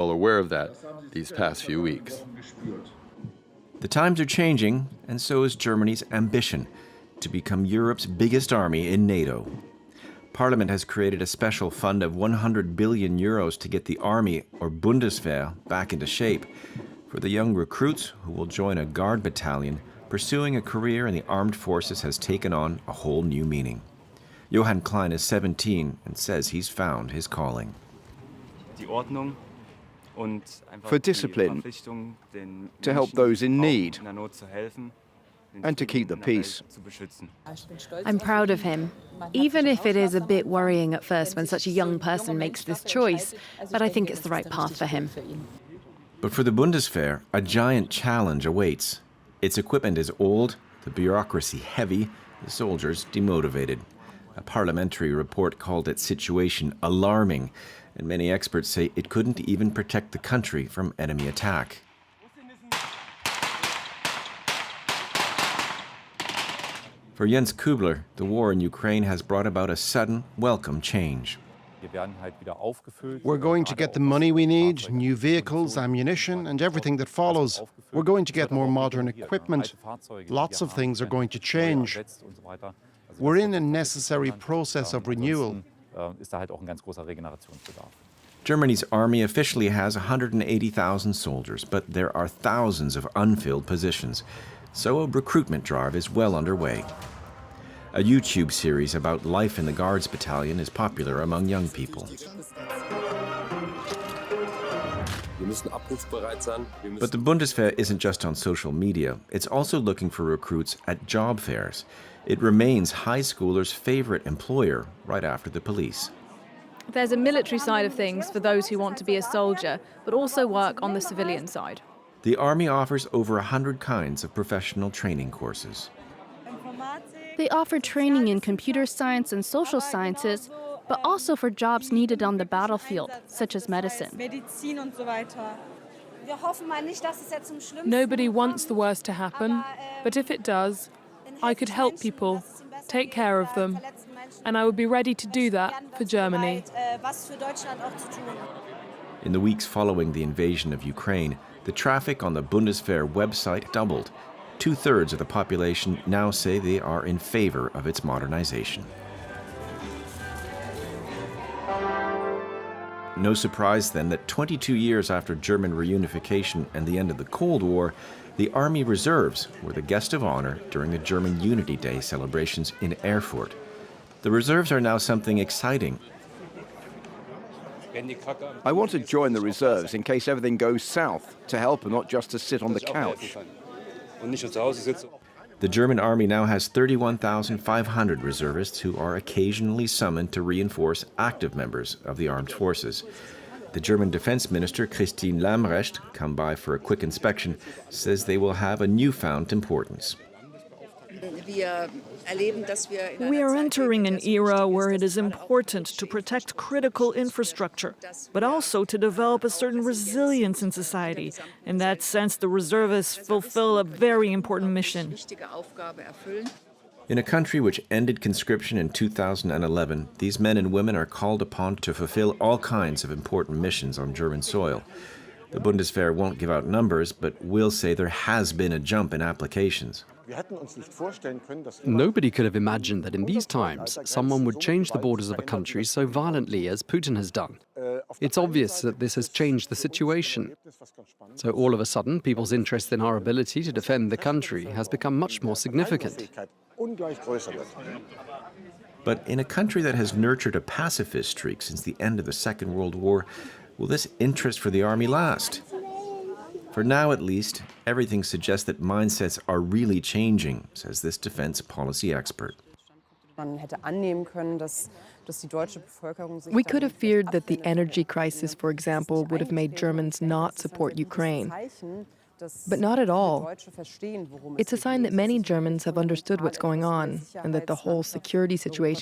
well aware of that these past few weeks. The times are changing, and so is Germany's ambition to become Europe's biggest army in NATO. Parliament has created a special fund of 100 billion euros to get the army, or Bundeswehr, back into shape for the young recruits who will join a guard battalion. Pursuing a career in the armed forces has taken on a whole new meaning. Johann Klein is 17 and says he's found his calling. For discipline, to help those in need, and to keep the peace. I'm proud of him, even if it is a bit worrying at first when such a young person makes this choice, but I think it's the right path for him. But for the Bundeswehr, a giant challenge awaits. Its equipment is old, the bureaucracy heavy, the soldiers demotivated. A parliamentary report called its situation alarming, and many experts say it couldn't even protect the country from enemy attack. For Jens Kubler, the war in Ukraine has brought about a sudden, welcome change. We're going to get the money we need, new vehicles, ammunition, and everything that follows. We're going to get more modern equipment. Lots of things are going to change. We're in a necessary process of renewal. Germany's army officially has 180,000 soldiers, but there are thousands of unfilled positions. So a recruitment drive is well underway. A YouTube series about life in the Guards Battalion is popular among young people. But the Bundeswehr isn't just on social media. It's also looking for recruits at job fairs. It remains high schoolers' favorite employer right after the police. There's a military side of things for those who want to be a soldier, but also work on the civilian side. The Army offers over 100 kinds of professional training courses. They offer training in computer science and social sciences, but also for jobs needed on the battlefield, such as medicine. Nobody wants the worst to happen, but if it does, I could help people, take care of them, and I would be ready to do that for Germany. In the weeks following the invasion of Ukraine, the traffic on the Bundeswehr website doubled. 2/3 of the population now say they are in favor of its modernization. No surprise then that 22 years after German reunification and the end of the Cold War, the Army Reserves were the guest of honor during the German Unity Day celebrations in Erfurt. The reserves are now something exciting. I want to join the reserves in case everything goes south, to help and not just to sit on the couch. The German army now has 31,500 reservists who are occasionally summoned to reinforce active members of the armed forces. The German Defense Minister Christine Lambrecht, come by for a quick inspection, says they will have a newfound importance. We are entering an era where it is important to protect critical infrastructure, but also to develop a certain resilience in society. In that sense, the reservists fulfill a very important mission. In a country which ended conscription in 2011, these men and women are called upon to fulfill all kinds of important missions on German soil. The Bundeswehr won't give out numbers, but will say there has been a jump in applications. Nobody could have imagined that in these times, someone would change the borders of a country so violently as Putin has done. It's obvious that this has changed the situation. So all of a sudden, people's interest in our ability to defend the country has become much more significant. But in a country that has nurtured a pacifist streak since the end of the Second World War, will this interest for the army last? For now, at least, everything suggests that mindsets are really changing, says this defense policy expert. We could have feared that the energy crisis, for example, would have made Germans not support Ukraine. But not at all. It's a sign that many Germans have understood what's going on and that the whole security situation